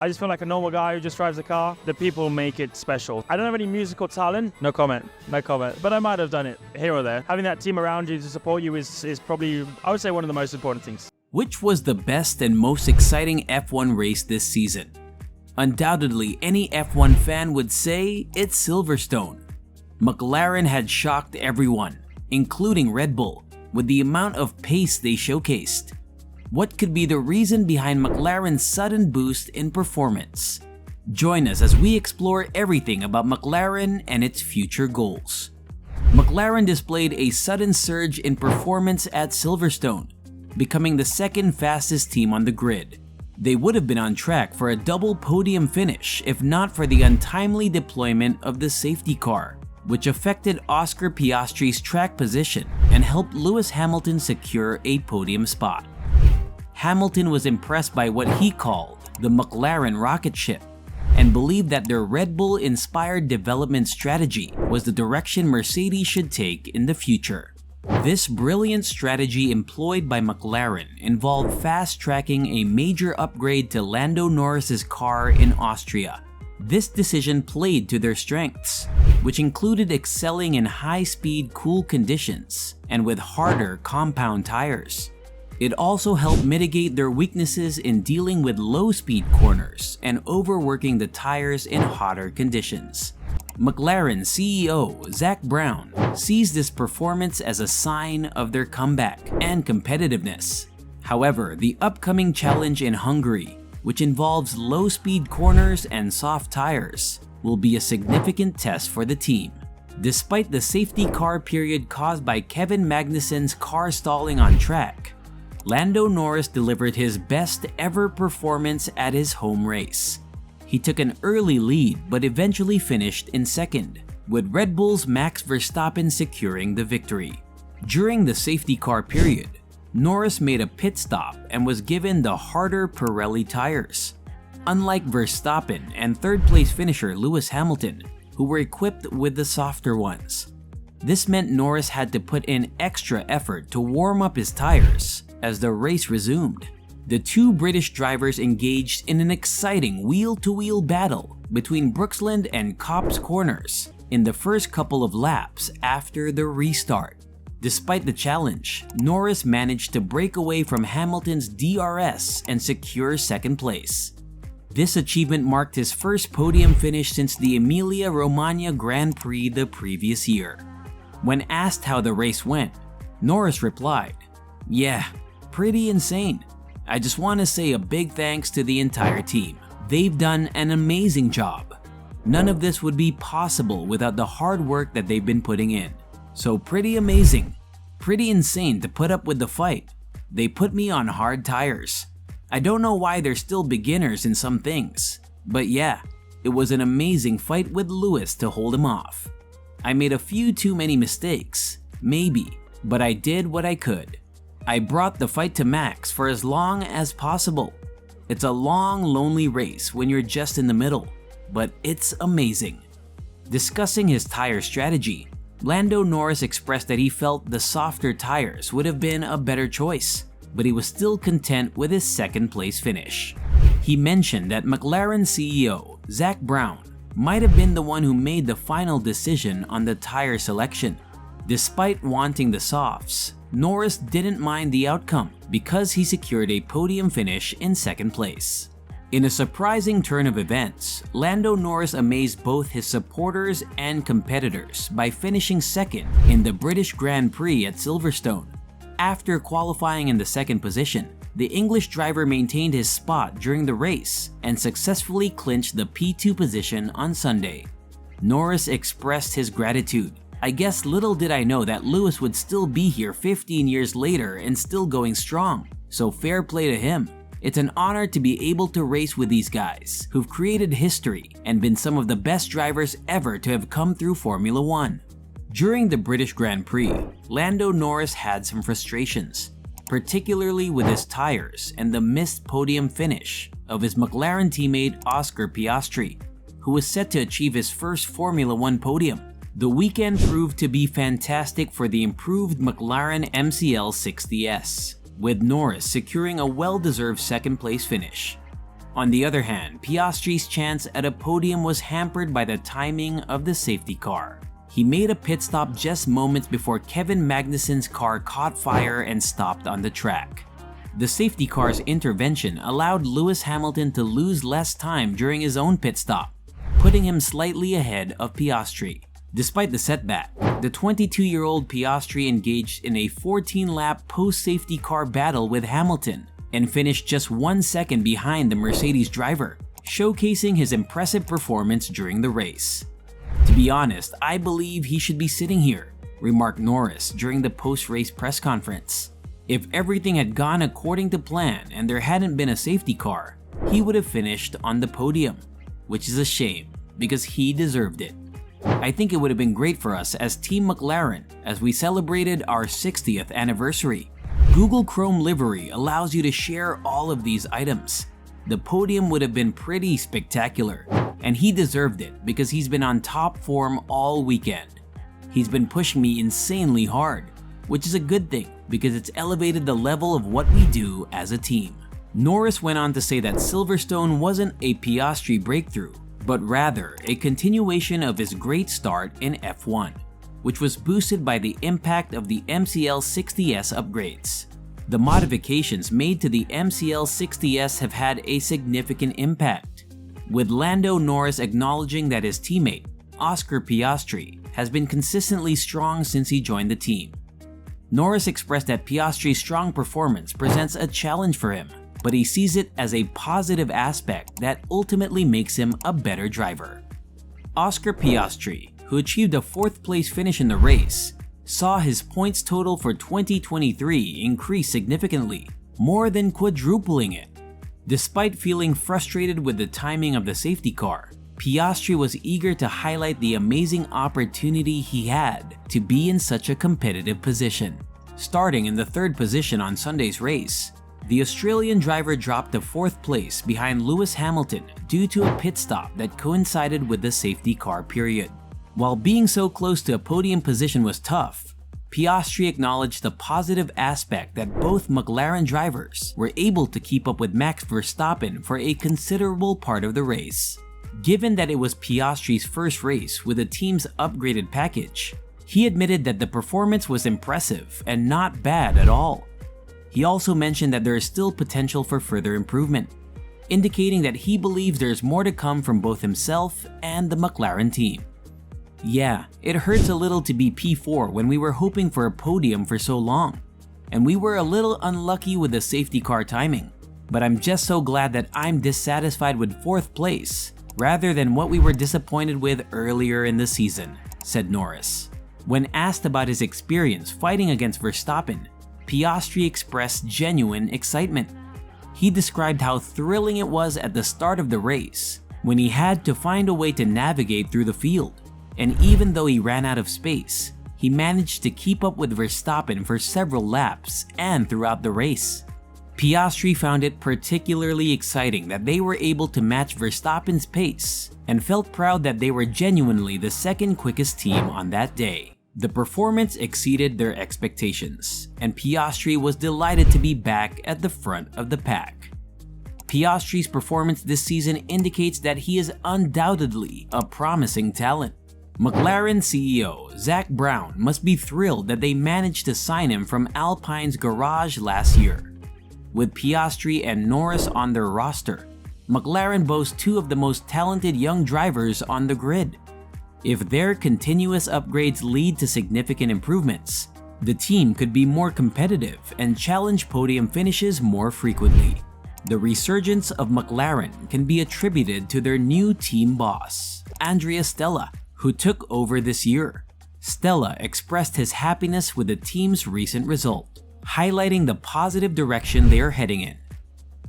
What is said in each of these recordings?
I just feel like a normal guy who just drives a car. The people make it special. I don't have any musical talent. No comment. No comment. But I might have done it here or there. Having that team around you to support you is probably, I would say, one of the most important things. Which was the best and most exciting F1 race this season? Undoubtedly, any F1 fan would say it's Silverstone. McLaren had shocked everyone, including Red Bull, with the amount of pace they showcased. What could be the reason behind McLaren's sudden boost in performance? Join us as we explore everything about McLaren and its future goals. McLaren displayed a sudden surge in performance at Silverstone, becoming the second fastest team on the grid. They would have been on track for a double podium finish if not for the untimely deployment of the safety car, which affected Oscar Piastri's track position and helped Lewis Hamilton secure a podium spot. Hamilton was impressed by what he called the McLaren rocket ship and believed that their Red Bull-inspired development strategy was the direction Mercedes should take in the future. This brilliant strategy employed by McLaren involved fast-tracking a major upgrade to Lando Norris's car in Austria. This decision played to their strengths, which included excelling in high-speed cool conditions and with harder compound tires. It also helped mitigate their weaknesses in dealing with low-speed corners and overworking the tires in hotter conditions. McLaren CEO Zak Brown sees this performance as a sign of their comeback and competitiveness. However, the upcoming challenge in Hungary, which involves low-speed corners and soft tires, will be a significant test for the team. Despite the safety car period caused by Kevin Magnussen's car stalling on track, Lando Norris delivered his best ever performance at his home race. He took an early lead but eventually finished in second, with Red Bull's Max Verstappen securing the victory. During the safety car period, Norris made a pit stop and was given the harder Pirelli tires. Unlike Verstappen and third-place finisher Lewis Hamilton, who were equipped with the softer ones. This meant Norris had to put in extra effort to warm up his tires as the race resumed. The two British drivers engaged in an exciting wheel-to-wheel battle between Brooksland and Copse Corners in the first couple of laps after the restart. Despite the challenge, Norris managed to break away from Hamilton's DRS and secure second place. This achievement marked his first podium finish since the Emilia-Romagna Grand Prix the previous year. When asked how the race went, Norris replied, "Yeah, pretty insane. I just want to say a big thanks to the entire team. They've done an amazing job. None of this would be possible without the hard work that they've been putting in. So pretty amazing. Pretty insane to put up with the fight. They put me on hard tires. I don't know why they're still beginners in some things. But yeah, it was an amazing fight with Lewis to hold him off. I made a few too many mistakes, maybe, but I did what I could. I brought the fight to Max for as long as possible. It's a long, lonely race when you're just in the middle, but it's amazing." Discussing his tire strategy, Lando Norris expressed that he felt the softer tires would have been a better choice, but he was still content with his second-place finish. He mentioned that McLaren CEO Zak Brown might have been the one who made the final decision on the tire selection. Despite wanting the softs, Norris didn't mind the outcome because he secured a podium finish in second place. In a surprising turn of events, Lando Norris amazed both his supporters and competitors by finishing second in the British Grand Prix at Silverstone. After qualifying in the second position, the English driver maintained his spot during the race and successfully clinched the P2 position on Sunday. Norris expressed his gratitude. "I guess little did I know that Lewis would still be here 15 years later and still going strong, so fair play to him. It's an honor to be able to race with these guys who've created history and been some of the best drivers ever to have come through Formula 1. During the British Grand Prix, Lando Norris had some frustrations, particularly with his tires and the missed podium finish of his McLaren teammate Oscar Piastri, who was set to achieve his first Formula 1 podium. The weekend proved to be fantastic for the improved McLaren MCL 60S, with Norris securing a well-deserved second-place finish. On the other hand, Piastri's chance at a podium was hampered by the timing of the safety car. He made a pit stop just moments before Kevin Magnussen's car caught fire and stopped on the track. The safety car's intervention allowed Lewis Hamilton to lose less time during his own pit stop, putting him slightly ahead of Piastri. Despite the setback, the 22-year-old Piastri engaged in a 14-lap post-safety car battle with Hamilton and finished just 1 second behind the Mercedes driver, showcasing his impressive performance during the race. "To be honest, I believe he should be sitting here," remarked Norris during the post-race press conference. "If everything had gone according to plan and there hadn't been a safety car, he would have finished on the podium, which is a shame because he deserved it. I think it would have been great for us as Team McLaren as we celebrated our 60th anniversary. Google Chrome livery allows you to share all of these items. The podium would have been pretty spectacular, and he deserved it because he's been on top form all weekend. He's been pushing me insanely hard, which is a good thing because it's elevated the level of what we do as a team." Norris went on to say that Silverstone wasn't a Piastri breakthrough, but rather a continuation of his great start in F1, which was boosted by the impact of the MCL 60S upgrades. The modifications made to the MCL 60S have had a significant impact, with Lando Norris acknowledging that his teammate, Oscar Piastri, has been consistently strong since he joined the team. Norris expressed that Piastri's strong performance presents a challenge for him, but he sees it as a positive aspect that ultimately makes him a better driver. Oscar Piastri, who achieved a 4th place finish in the race, saw his points total for 2023 increase significantly, more than quadrupling it. Despite feeling frustrated with the timing of the safety car, Piastri was eager to highlight the amazing opportunity he had to be in such a competitive position. Starting in the 3rd position on Sunday's race, the Australian driver dropped to 4th place behind Lewis Hamilton due to a pit stop that coincided with the safety car period. While being so close to a podium position was tough, Piastri acknowledged the positive aspect that both McLaren drivers were able to keep up with Max Verstappen for a considerable part of the race. Given that it was Piastri's first race with the team's upgraded package, he admitted that the performance was impressive and not bad at all. He also mentioned that there is still potential for further improvement, indicating that he believes there's more to come from both himself and the McLaren team. "Yeah, it hurts a little to be P4 when we were hoping for a podium for so long, and we were a little unlucky with the safety car timing, but I'm just so glad that I'm dissatisfied with 4th place rather than what we were disappointed with earlier in the season," said Norris. When asked about his experience fighting against Verstappen, Piastri expressed genuine excitement. He described how thrilling it was at the start of the race, when he had to find a way to navigate through the field, and even though he ran out of space, he managed to keep up with Verstappen for several laps and throughout the race. Piastri found it particularly exciting that they were able to match Verstappen's pace and felt proud that they were genuinely the 2nd quickest team on that day. The performance exceeded their expectations, and Piastri was delighted to be back at the front of the pack. Piastri's performance this season indicates that he is undoubtedly a promising talent. McLaren CEO Zak Brown must be thrilled that they managed to sign him from Alpine's garage last year. With Piastri and Norris on their roster, McLaren boasts 2 of the most talented young drivers on the grid. If their continuous upgrades lead to significant improvements, the team could be more competitive and challenge podium finishes more frequently. The resurgence of McLaren can be attributed to their new team boss, Andrea Stella, who took over this year. Stella expressed his happiness with the team's recent result, highlighting the positive direction they are heading in.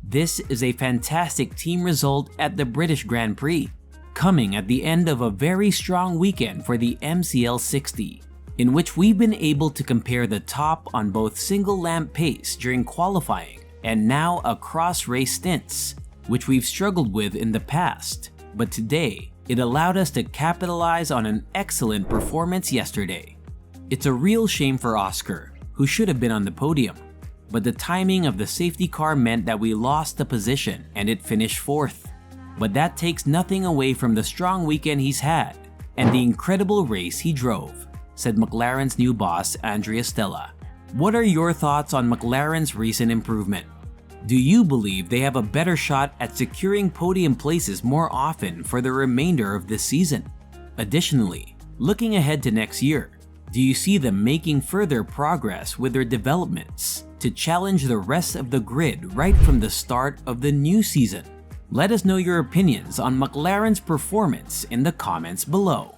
"This is a fantastic team result at the British Grand Prix, coming at the end of a very strong weekend for the MCL 60, in which we've been able to compare the top on both single lap pace during qualifying and now across race stints, which we've struggled with in the past, but today it allowed us to capitalize on an excellent performance yesterday. It's a real shame for Oscar, who should have been on the podium. but the timing of the safety car meant that we lost the position and it finished 4th. But that takes nothing away from the strong weekend he's had and the incredible race he drove, said McLaren's new boss Andrea Stella. What are your thoughts on McLaren's recent improvement? Do you believe they have a better shot at securing podium places more often for the remainder of this season? Additionally, looking ahead to next year, do you see them making further progress with their developments to challenge the rest of the grid right from the start of the new season? Let us know your opinions on McLaren's performance in the comments below.